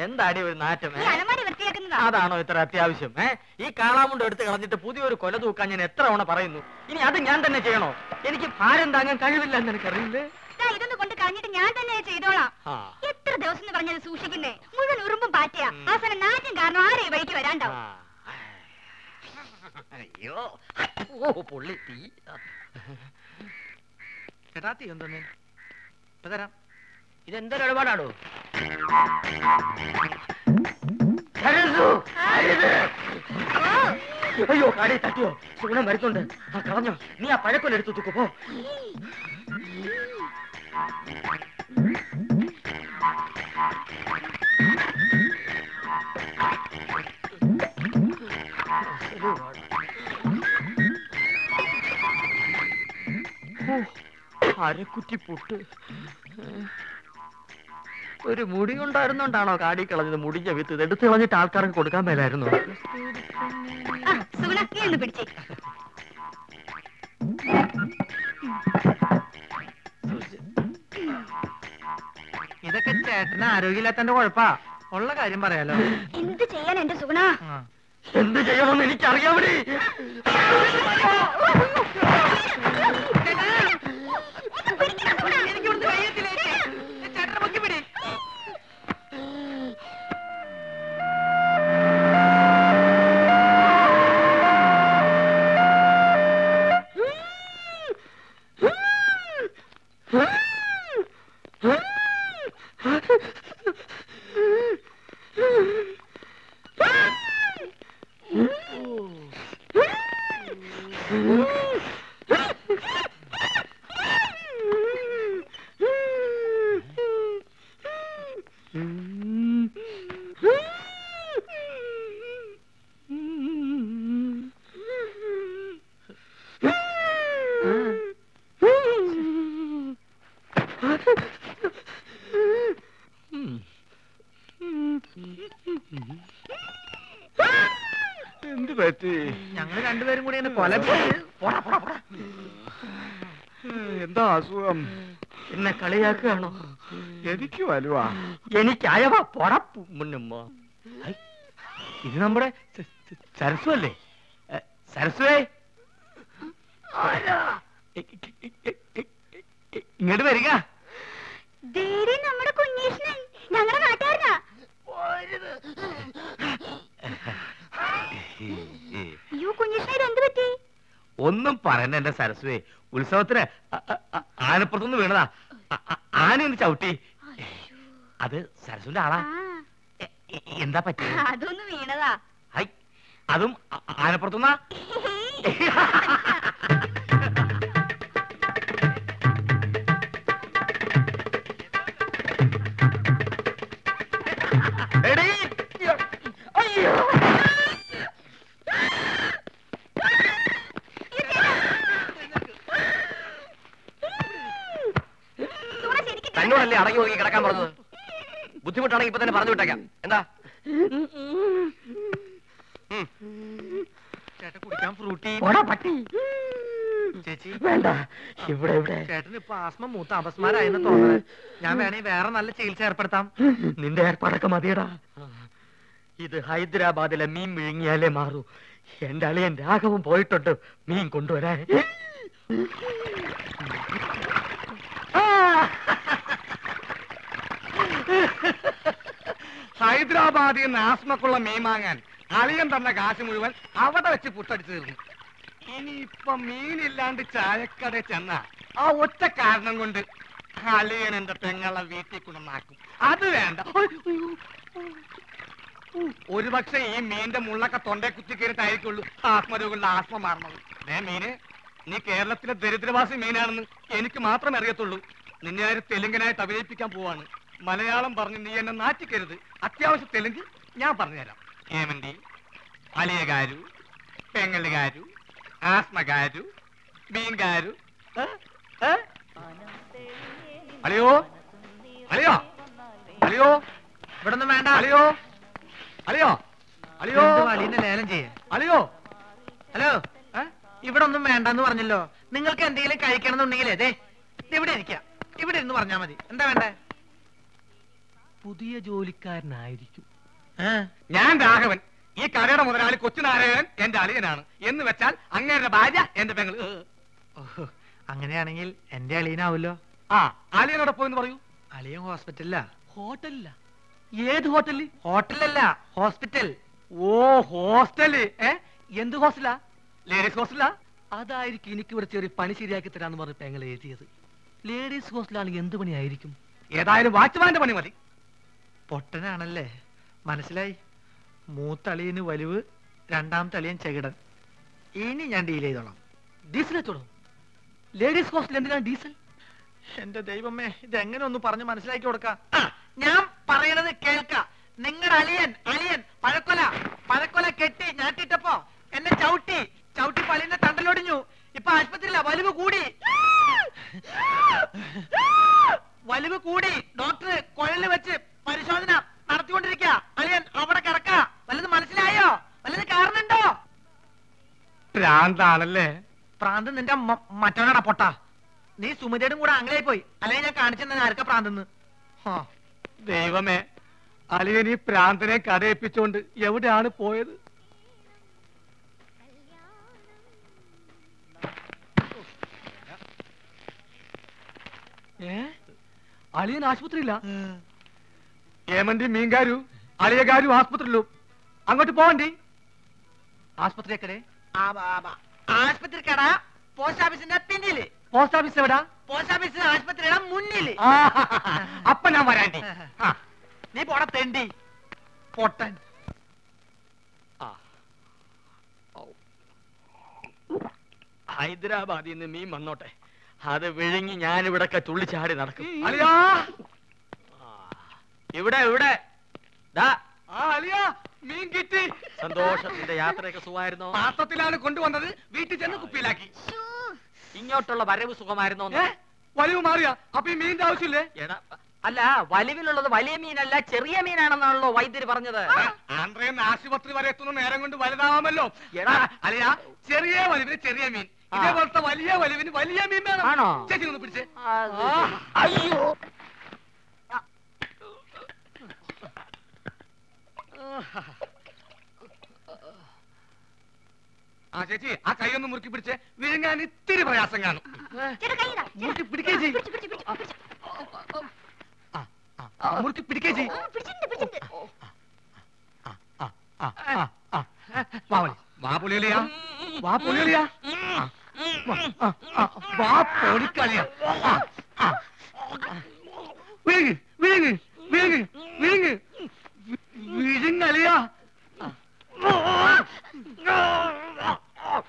എന്താടി ഒരു നാറ്റം? അതാണോ ഇത്ര അത്യാവശ്യം? ഈ കാളാമുണ്ട് എടുത്ത് കളഞ്ഞിട്ട് പുതിയൊരു കൊല തൂക്കാൻ ഞാൻ എത്ര തവണ പറയുന്നു. ഇനി അത് ഞാൻ തന്നെ ചെയ്യണോ? എനിക്ക് ഭാരം താങ്ങാൻ കഴിവില്ല എന്ന് എനിക്കറിയില്ലേ. ഇതൊന്നും കൊണ്ട് കളഞ്ഞിട്ട് ഞാൻ തന്നെ ചെയ്തോളാം. എത്ര ദിവസം പറഞ്ഞത് സൂക്ഷിക്കുന്നേ? മുഴുവൻ ഉറുമ്പും പാറ്റിയ അവസാനം നാറ്റും കാരണം ആരെയും വഴിക്ക് വരാണ്ടാവും. അയ്യോ പൊള്ളി തീ. ചേട്ടാ തീ എന്തോന്നേ തരാം. ഇതെന്തൊരു ഇടപാടാണോ? അയ്യോ കാടി തട്ടിയോ? സുഗുണം വരുന്നുണ്ട്. കളഞ്ഞോ? നീ ആ പഴക്കൊല്ലെടുത്ത് തൂക്കു പോ. അരക്കുറ്റി പുട്ട്. ഒരു മുടി ഉണ്ടായിരുന്നോണ്ടാണോ കാടി കളഞ്ഞത്? മുടിഞ്ഞ വിത്ത് എടുത്ത് കളഞ്ഞിട്ട് ആൾക്കാർക്ക് കൊടുക്കാൻ മേലായിരുന്നു. ഇതൊക്കെ ചേട്ടന് ആരോഗ്യമില്ലാത്തന്റെ കുഴപ്പാ. ഉള്ള കാര്യം പറയാലോ. എന്ത് ചെയ്യാൻ എന്റെ സുഗുണ? എന്ത് ചെയ്യണമെന്ന് എനിക്കറിയാമേ. എന്ത് പറ്റി? ഞങ്ങൾ രണ്ടുപേരും കൂടി കൊല. എന്താ അസുഖം? എന്നെ കളിയാക്കുകയാണോ? എനിക്ക് വലുവാ. എനിക്കയവാ പൊടപ്പു മുന്നുമ്മ. ഇത് നമ്മുടെ സരസ്വ അല്ലേ? സരസ്വേ ഇങ്ങോട്ട് വരിക. നമ്മുടെ കുഞ്ഞീഷ്ണൻ ഞങ്ങളുടെ നാട്ടുകാരനാ. അയ്യോ കുഞ്ഞീഷ്ണൻ എന്ത് പറ്റി? ഒന്നും പറയണ്ട എന്റെ സരസ്വേ. ഉത്സവത്തിന് ആനപ്പുറത്തുനിന്ന് വീണതാ. ആനയൊന്ന് ചവിട്ടി. അത് സരസ്വന്റെ ആളാ. എന്താ പറ്റി? അതൊന്ന് വീണതാ. അതും ആനപ്പുറത്തുനിന്നാ? തന്നോടല്ലേ അടങ്ങി ഒതുങ്ങി കിടക്കാൻ പറഞ്ഞത്? ബുദ്ധിമുട്ടാണെങ്കിൽ ഇപ്പൊ തന്നെ പറഞ്ഞു വിട്ടേക്കാം. എന്താ ചേട്ടൻ കുടിക്കാൻ ഫ്രൂട്ടി? ചേച്ചി വേണ്ട. ഇവിടെ ചേട്ടന് ഇപ്പൊ ആസ്മ മൂത്ത അപസ്മാരായെന്ന് തോന്നുന്നത്. ഞാൻ വേണേ വേറെ നല്ല ചികിത്സ ഏർപ്പെടുത്താം. നിന്റെ ഏർപ്പാടൊക്കെ മതിയടാ. ഇത് ഹൈദരാബാദിലെ മീൻ വിഴുങ്ങിയാലേ മാറൂ. എന്റെ അളിയൻ രാഘവൻ പോയിട്ടുണ്ട് മീൻ കൊണ്ടുവരാൻ. ഹൈദരാബാദിൽ നിന്ന് ആസ്മക്കുള്ള മീൻ വാങ്ങാൻ അളിയൻ തന്ന കാശ് മുഴുവൻ അവിടെ വെച്ച് പുട്ടടിച്ചു തീർന്നു. ഇനിയിപ്പൊ മീനില്ലാണ്ട് ചായക്കട ചെന്ന ആ ഒറ്റ കാരണം കൊണ്ട് അളിയൻ എന്റെ പെങ്ങളെ വീട്ടിൽ കൊണ്ടുവന്നാക്കും. അത് വേണ്ട. ഒരുപക്ഷെ ഈ മീന്റെ മുള്ളൊക്കെ തൊണ്ടേ കുത്തി കയറിട്ടായിരിക്കുള്ളൂ ആത്മരോഗങ്ങളുടെ ആത്മ മാറുന്നത്. മീന് നീ കേരളത്തിലെ ദരിദ്രവാസി മീനാണെന്ന് എനിക്ക് മാത്രമേ അറിയത്തുള്ളൂ. നിന്നെ ആര് തെലുങ്കനായിട്ട് അഭിനയിപ്പിക്കാൻ പോവാണ്. മലയാളം പറഞ്ഞ് നീ എന്നെ നാറ്റിക്കരുത്. അത്യാവശ്യം തെലുങ്ക് ഞാൻ പറഞ്ഞുതരാം. ఏమండి అలియ గారు పెంగళి గారు ఆస్మ గారు బీన్ గారు అలియో అలియో అలియో ഇവിടൊന്നും വേണ്ട. അലിയോ അലിയോ അലിയോ അലീനെ ലേലം ചെയ്യ. അലിയോ ഹലോ ഇവിടെ ഒന്നും വേണ്ടെന്ന് പറഞ്ഞല്ലോ. നിങ്ങൾക്ക് എന്തെങ്കിലും കഴിക്കണം എന്നുണ്ടെങ്കിൽ അതെ ഇവിടെ ഇരിക്കാം. ഇവിടെ ഇരുന്ന് പറഞ്ഞാൽ മതി. എന്താ വേണ്ടേ? പുതിയ ജോലിക്കാരനായിരിക്കും. ഞാൻ രാഘവൻ, ഈ കടയുടെ മുതലാളി കൊച്ചുനാരായണൻ എന്റെ അളിയനാണ്. എന്ന് വെച്ചാൽ അങ്ങേരുടെ ഭാര്യ എന്റെ പെങ്ങൾ. അങ്ങനെയാണെങ്കിൽ എന്റെ അളിയനാവല്ലോ. ആ, അളിയനോടൊപ്പം എന്ന് പറയൂ. അളിയൻ ഹോസ്പിറ്റലിലാ. ഹോട്ടലില്ല? ഏത് ഹോട്ടലിൽ? ഹോട്ടലല്ല, ഹോസ്പിറ്റൽ. ഓ, ഹോസ്റ്റല്. എന്ത് ഹോസ്റ്റലാ? ലേഡീസ് ഹോസ്റ്റലാ? അതായിരിക്കും എനിക്ക് ഇവിടെ ചെറിയ പണി ശരിയാക്കി തരാന്ന് പറഞ്ഞ് പെങ്ങൾ എഴുതിയത്. ലേഡീസ് ഹോസ്റ്റലാണെങ്കിൽ എന്ത് പണിയായിരിക്കും? ഏതായാലും വാച്ച്മാന്റെ പണി മതി. പൊട്ടനാണല്ലേ, മനസ്സിലായി. മൂത്തളിയന് വലിവ്, രണ്ടാമത്തെ അളിയൻ ചെകിടൻ. ഇനി ഞാൻ ഡീൽ ചെയ്തോളാം. ഡീസൽ വെച്ചോളൂ. ലേഡീസ് ഹോസ്റ്റൽ എന്തിനാണ് ഡീസൽ? എന്റെ ദൈവമേ, ഇതെങ്ങനെ ഒന്ന് പറഞ്ഞ് മനസ്സിലാക്കി കൊടുക്കാം. ഞാൻ പറയണത് കേൾക്ക. നിങ്ങളുടെ അളിയൻ പഴക്കൊല കെട്ടി ഞാട്ടിട്ടപ്പോ എന്നെ ചവിട്ടി പള്ളിന്റെ തണ്ടലൊടിഞ്ഞു. ഇപ്പൊ ആശുപത്രിയില്ല, വലിവ് കൂടി. ഡോക്ടർ കുഴലിൽ വെച്ച് പരിശോധന നടത്തിക്കൊണ്ടിരിക്കുക. അളിയൻ അവിടെ കിടക്ക. വല്ലത് മനസ്സിലായോ? വല്ലത് കാരണുണ്ടോ? ഭ്രാന്താണല്ലേ? പ്രാന്ത് നിന്റെ മറ്റവനാടാ പൊട്ട. നീ സുമിതയുടെ കൂടെ അങ്ങനെയായി പോയി. അല്ലെങ്കിൽ ഞാൻ കാണിച്ചെന്നെ ആർക്ക പ്രാന്തെന്ന്. ദൈവമേ, അളിയൻ ഈ പ്രാന്തനെ കടയിപ്പിച്ചോണ്ട് എവിടെയാണ് പോയത്? അളിയൻ ആശുപത്രിയില്ല? ഏമന്റി മീൻകാരു അളിയകാരും ആസ്പത്രിയിലു. അങ്ങോട്ട് പോവണ്ടി. ആസ്പത്രി എക്കടെ? ആശുപത്രി കട പോസ്റ്റ് ഓഫീസിന്റെ പിന്നില്. പോസ്റ്റ് ഓഫീസ് എവിടാ? പോസ്റ്റ് ഓഫീസ് ആശുപത്രിയുടെ മുന്നില്. അപ്പൊ ഞാൻ വരാണ്ടി. നീ പോടാ തെണ്ടി പൊട്ടൻ. ഹൈദരാബാദിൽ നിന്ന് മീൻ വന്നോട്ടെ, അത് വിഴുങ്ങി ഞാനിവിടൊക്കെ തുള്ളിച്ചാടി നടക്കും. അളിയാ, ഇവിടെ അളിയാ, മീൻ കിട്ടി. സന്തോഷത്തിന്റെ യാത്രയൊക്കെ സുഖമായിരുന്നോ? പാത്രത്തിലാണ് കൊണ്ടുവന്നത്, വീട്ടിൽ ചെന്ന് കുപ്പിയിലാക്കി. ഇങ്ങോട്ടുള്ള വരവ് സുഖമായിരുന്നോ? വലിവ് മാറിയ അപ്പൊ ഈ മീനിന്റെ ആവശ്യമില്ലേ? അല്ല, വലിവിലുള്ളത് വലിയ മീനല്ല, ചെറിയ മീനാണെന്നാണല്ലോ വൈദ്യര് പറഞ്ഞത്. ആന്ധ്രയിൽ ആശുപത്രി വരെ എത്തുന്ന നേരം കൊണ്ട് വലുതാവാമല്ലോ. അളിയാ, ചെറിയ വലിവിന് ചെറിയ മീൻ, ഇതേപോലത്തെ വലിയ വലിവിന് വലിയ മീൻ വേണം. ആണോ? ചേച്ചി ഒന്ന് പിടിച്ചേ. അയ്യോ, ആ ചേച്ചി, ആ കൈ ഒന്ന് മുറുക്കി പിടിച്ചേ. വിഴുങ്ങാൻ ഇത്തിരി പ്രയാസം കാണും. മുറുക്കി പിടിക്കേ ചെയ്യും. മുറുക്കി പിടിക്കേ ചെയ്യും. വാ പൊളിയലിയാ, വാ പൊളിയലിയാ, വാ പൊളിക്കളിയാ. വിഴുങ്ങ് വിഴുങ്ങ് വിഴുങ്ങ് വിഴുങ്ങ് വിഴുങ്ങലിയാ,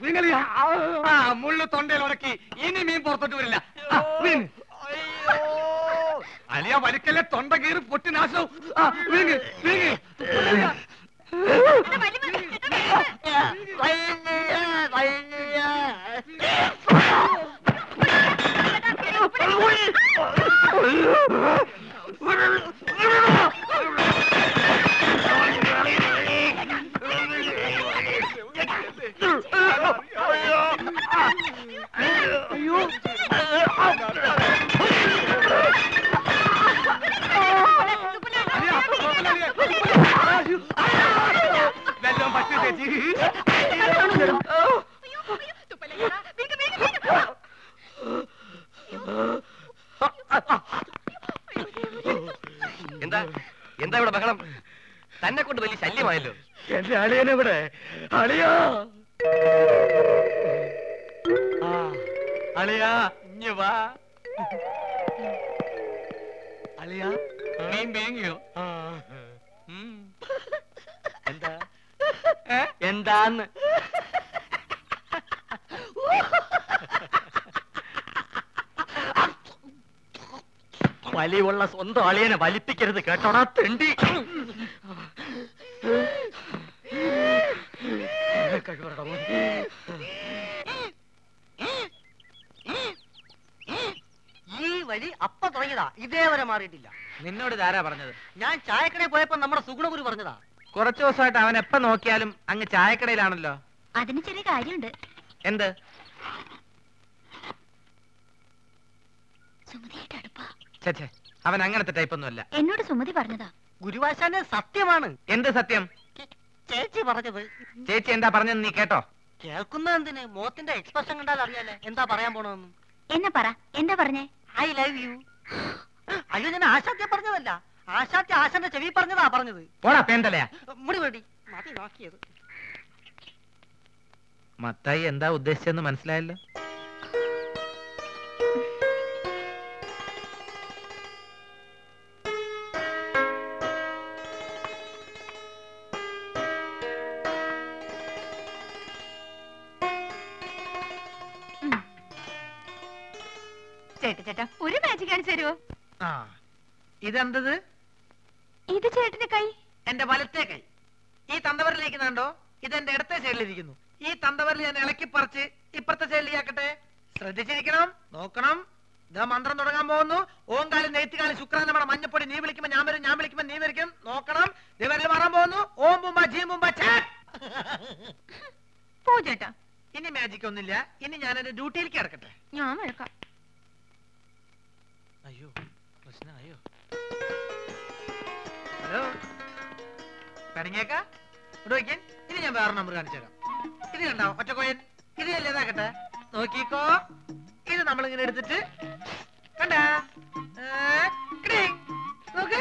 വിഴുങ്ങലിയാ. മുള്ളു തൊണ്ടയിൽ ഉടക്കി, ഇനി മീൻ പുറത്തോട്ട് വരില്ല. അലിയ വലിക്കല്ലേ, തൊണ്ട കീറി പൊട്ടി നാശവും. വിഴുങ്ങ് വിഴുങ്ങ്. വെള്ളം പറ്റി ചേച്ചി. എന്താ ഇവിടെ ബഹളം? തന്നെ കൊണ്ട് വലിയ ശല്യമായല്ലോ. എന്റെ അളിയനെവിടെ? അളിയാ, അളിയാ, ഇഞ്ഞ് വാ. അളിയാ, മീൻ വേങ്ങിയോ? എന്താന്ന്? വലിയുള്ള സ്വന്തം അളിയനെ വലിപ്പിക്കരുത് കേട്ടോടാ തെണ്ടി. ഈ വഴി അപ്പ തുടങ്ങിയതാ, ഇതേവരെ മാറിയിട്ടില്ല. നിന്നോട് ഇതാരാ പറഞ്ഞത്? ഞാൻ ചായക്കടയിൽ പോയപ്പോ നമ്മുടെ സുഗുണഗുരു പറഞ്ഞതാ. കുറച്ചു ദിവസമായിട്ട് അവൻ എപ്പ നോക്കിയാലും അങ്ങ് ചായക്കടയിലാണല്ലോ. അതിന് ചെറിയ കാര്യമുണ്ട്. എന്ത്? സുമതിയായിട്ട് അടുപ്പാ. ചേ, അവൻ അങ്ങനത്തെ ടൈപ്പ് ഒന്നുമല്ല. എന്നോട് സുമതി പറഞ്ഞതാ. ഗുരുവാശാന് സത്യമാണ്. എന്ത് സത്യം? ചേച്ചി പറഞ്ഞത്. ചേച്ചി എന്താ പറഞ്ഞെന്ന് നീ കേട്ടോ? കേൾക്കുന്ന എന്തിന്? മോത്തിന്റെ എക്സ്പ്രഷൻ കണ്ടാൽ അറിയാലേ എന്താ പറയാൻ പോണെന്ന്. എന്നാ പറ, എന്താ പറഞ്ഞേ? I love you. അയ്യോ, ഞാൻ ആശാദ്യ പറഞ്ഞതല്ല. ആശാദ്യ ആശാന്റെ ചെവി പറഞ്ഞതാ പറഞ്ഞത്. പോടാ പേന്തലയാ. മുടി വേടി മതി നോക്കിയത്. മത്തായി എന്താ ഉദ്ദേശിച്ചെന്ന് മനസ്സിലായല്ലോ. ചേട്ടാ ഒരു മാജിക് കാണിച്ചു തരുമോ? ഇതെന്തത്? ഇത് ചേട്ടന്റെ കൈ. എന്റെ വലത്തെ കൈ. ഈ തന്തവരിലിരിക്കുന്നുണ്ടോ? ഇതെന്റെ ഇടത്തെ സൈഡിലിരിക്കുന്നു. ഈ തന്തവരിൽ ഞാൻ ഇളക്കി പറിച്ച് ഇപ്പുറത്തെ സൈഡിലേക്കാക്കട്ടെ. ശ്രദ്ധിച്ചിരിക്കണം, നോക്കണം. ഇതാ മന്ത്രം തുടങ്ങാൻ പോകുന്നു. ഓങ്കാലം നെയ്ത്തുകാലം ശുക്രൻ നമ്മുടെ മഞ്ഞപ്പൊടി. നീ വിളിക്കുമ്പോ ഞാൻ വരും, ഞാൻ വിളിക്കുമ്പോ നീ വരിക്കും. നോക്കണം. ദിവരിൽ മാറാൻ പോകുന്നു. ഓം മുമ്പ ജീ മുമ്പ പോ ചേട്ടാ. ഇനി മാജിക് ഒന്നുമില്ല. ഇനി ഞാൻ എന്റെ ഡ്യൂട്ടിയിലേക്ക് കിടക്കട്ടെ. ഞാൻ വഴക്കാം. അയ്യോ, പ്രശ്നമായോ? ഹലോ, പിണങ്ങിയേക്കാ? ഇവിടെ വയ്ക്കാൻ. ഇനി ഞാൻ വേറെ നമ്പർ കാണിച്ചേക്കാം. ഇത് കണ്ടോ ഒറ്റക്കോയൻ? ഇത് അല്ലേതാക്കട്ടെ. നോക്കിക്കോ. ഇത് നമ്മളിങ്ങനെ എടുത്തിട്ട് കണ്ടാ നോക്ക്.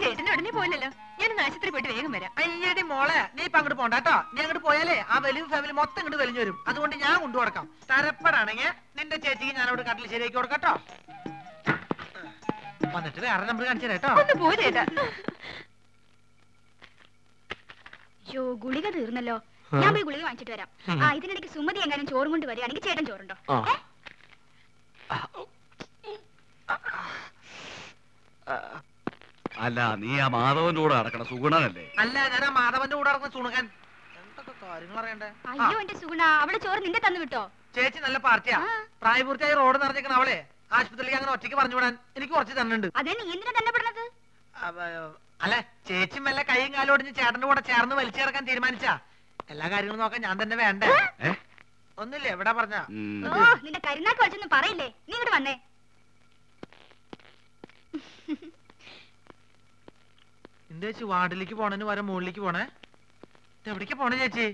ചേട്ടന്റെ ഉടനെ പോയില്ലല്ലോ. ഞാൻ ആശുപത്രി പോയിട്ട് വേഗം വരാം. അയ്യടി മോളെ, നീ ഇപ്പൊ അങ്ങോട്ട് പോണ്ട കേട്ടോ. നീ അങ്ങോട്ട് പോയാലേ ആ വലിയ ഫാമിലി മൊത്തം ഇങ്ങോട്ട് വലിഞ്ഞു വരും. അതുകൊണ്ട് ഞാൻ കൊണ്ടു കൊടുക്കാം. തരപ്പെടാണെങ്കിൽ നിന്റെ ചേച്ചിക്ക് ഞാൻ അവിടെ കട്ടിൽ ശരിയാക്കി കൊടുക്കട്ടോ. വന്നിട്ട് വേറെ നമ്പർ കാണിച്ചു കേട്ടോ. ഒന്ന് പോ ചേട്ടാ. യോ, ഗുളിക തീർന്നല്ലോ. ഞാൻ പോയി ഗുളിക വാങ്ങിച്ചിട്ട് വരാം. ഇതിനിടയ്ക്ക് സുമതി എങ്ങാനും ചോറും കൊണ്ട് വരികയാണെങ്കിൽ ചേട്ടൻ ചോറുണ്ടോ? അല്ല, നീ ആ മാധവന്റെ കൂടെ നടക്കണ സുഗുണനല്ലേ? അല്ല, ഞാൻ ആ മാധവന്റെ കൂടെ നടക്കുന്ന സുണുകൻ. എന്തൊക്കെ കാര്യങ്ങൾ അറിയണ്ടേ? അയ്യോ എന്റെ സുഗുണ, അവളെ ചോറ് നിന്റെ തന്നു വിട്ടോ? ചേച്ചി നല്ല പാർട്ടിയാ. പ്രായപൂർത്തിയായി റോഡ് നിറഞ്ഞേക്കണ അവളെ ആശുപത്രിയിലേക്ക് അങ്ങനെ ഒറ്റയ്ക്ക് പറഞ്ഞു വിടാൻ എനിക്ക് കുറച്ച് തന്നുണ്ട്. അതെ, നീ എന്തിനാ തന്നെ പെടുന്നത്? അല്ല, ചേച്ചി മെല്ലെ കൈയും കാലും ഒടിഞ്ഞ് ചേട്ടന്റെ കൂടെ ചേർന്ന് വലിച്ചേർക്കാൻ തീരുമാനിച്ചാ. എല്ലാ കാര്യങ്ങളും നോക്കാൻ ഞാൻ തന്നെ വേണ്ടേ? ഒന്നില്ലേ എവിടെ പറഞ്ഞ? ഓ, നിന്റെ കരുനാക്ക് വെച്ചൊന്നും പറയില്ലേ. നീ ഇങ്ങോട്ട് വന്നേ. എന്താ ചേച്ചി വാർഡിലേക്ക് പോണേന് വരെ മുകളിലേക്ക് പോണേ? എവിടേക്ക് പോണേ ചേച്ചി?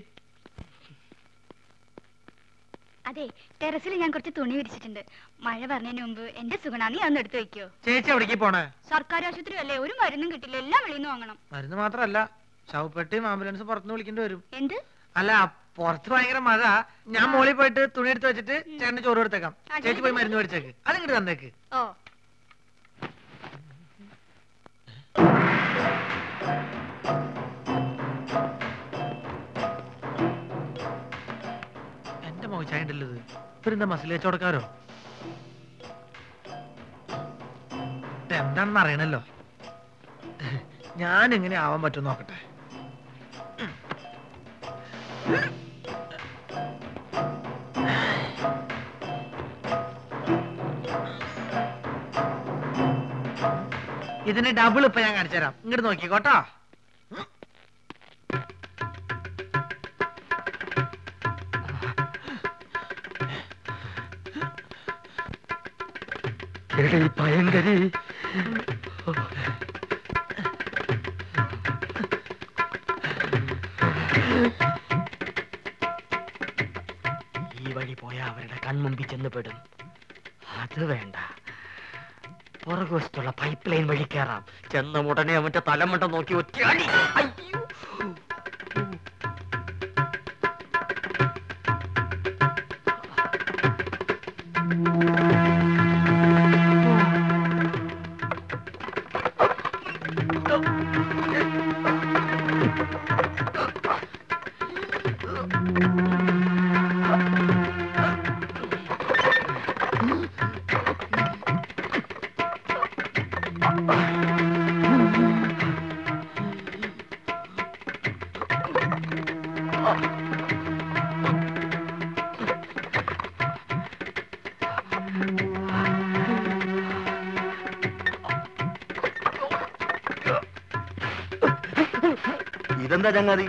അതെ, ടെറസിൽ ഞാൻ കുറച്ച് തുണി വിരിച്ചിട്ടുണ്ട്. മഴ പറഞ്ഞതിന് മുമ്പ് എന്റെ സുഗുണ നീ അന്ന് എടുത്തു വെക്കോ. ചേച്ചി എവിടേക്ക് പോണേ? സർക്കാർ ആശുപത്രി അല്ലേ, ഒരു മരുന്നും കിട്ടില്ല. എല്ലാം വെളിയിൽ നിന്ന് വാങ്ങണം. മരുന്ന് മാത്രല്ല, ശവപ്പെട്ടിയും ആംബുലൻസ് പുറത്തുനിന്ന് വിളിക്കേണ്ടി വരും. എന്ത്? അല്ല, പുറത്ത് ഭയങ്കര മഴ. ഞാൻ മോളിൽ പോയിട്ട് തുണി എടുത്ത് വെച്ചിട്ട് ചേട്ടന് ചോറ് കൊടുത്തേക്കാം. ചേച്ചി പോയി മരുന്ന് മേടിച്ചേക്ക്. അതിങ്ങോട്ട് തന്നേക്ക്. ഓ, എന്റെ മോശായിട്ടല്ലോ ഇത്. ഇവരെന്താ മസിൽ വെച്ചോടക്കാരോ? എന്താണെന്ന് അറിയണല്ലോ. ഞാൻ എങ്ങനെ ആവാൻ പറ്റും നോക്കട്ടെ. ഇതിന് ഡബിൾ ഇപ്പൊ ഞാൻ കാണിച്ചു തരാം. ഇങ്ങോട്ട് നോക്കിക്കോട്ടോ. ഭയങ്കരി ഈ വഴി പോയാ അവരുടെ കൺമുമ്പിൽ ചെന്ന് പെടും. അത് വേണ്ട, പുറകുവശത്തുള്ള പൈപ്പ് ലൈൻ വഴി കയറാം. ചെന്ന ഉടനെ അവന്റെ തലമുണ്ട നോക്കി ഒറ്റയാടി. അയ്യോ, ഇതെന്താ ചങ്ങാതി?